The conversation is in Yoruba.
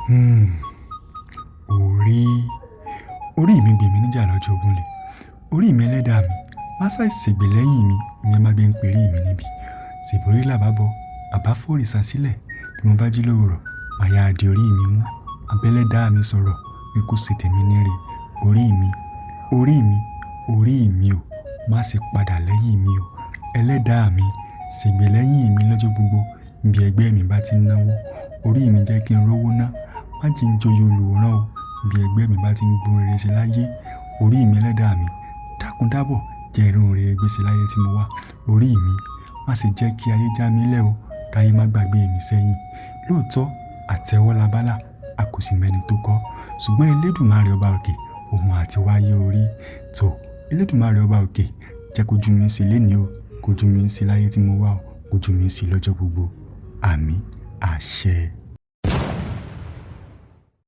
Hmm. Orí mi gbè mí níjà lọ́jọ́ ogunlé. Orí mi ẹlẹ́dàá mi, má ṣàì ṣègbè lẹ́yìn mi, ìyẹn má gbé ń perí mi níbi. Ṣèbórí làbábọ̀, àbá fòrìṣà sílẹ̀. Bí mo bá jí lówùrọ̀, màá yá di orí mi mú. Abẹ́lẹ́dàá mi sọ̀rọ̀ pé kó ṣe tèmi níre. Orí mi o, má ṣe padà lẹ́yìn mi o. Ẹlẹ́dàá mi, ṣègbè lẹ́yìn mi lọ́jọ́ gbogbo. Bí ẹgbẹ́ mi bá ti ń náwó, orí mi jẹ́ kí n rówó ná. Má jí ń joyè olùwòran o. Bí ẹgbẹ́ mi bá ti ń gbóhun rere sí láyé, orí mi ẹlẹ́dàá mi, dákun dábọ̀ jẹ́ irun rere gbé sí láyé tí mo wà. Orí mi, má ṣe jẹ́ kí ayé já mi lẹ́ o, káyé má gbàgbé mi sẹ́yìn. Lóòótọ́ àtẹ́wọ́ labálà, a kò sì mẹ́ni tó kọ́. Ṣùgbọ́n Elédùmarè ọba òkè, òun àti wáyé orí. Tó Elédùmarè ọba òkè, jẹ́ kójú mi sí lénìí o, kójú mi sí láyé tí mo wà o, kójú mi sí lọ́jọ́ gbogbo. Àmín, àṣẹ.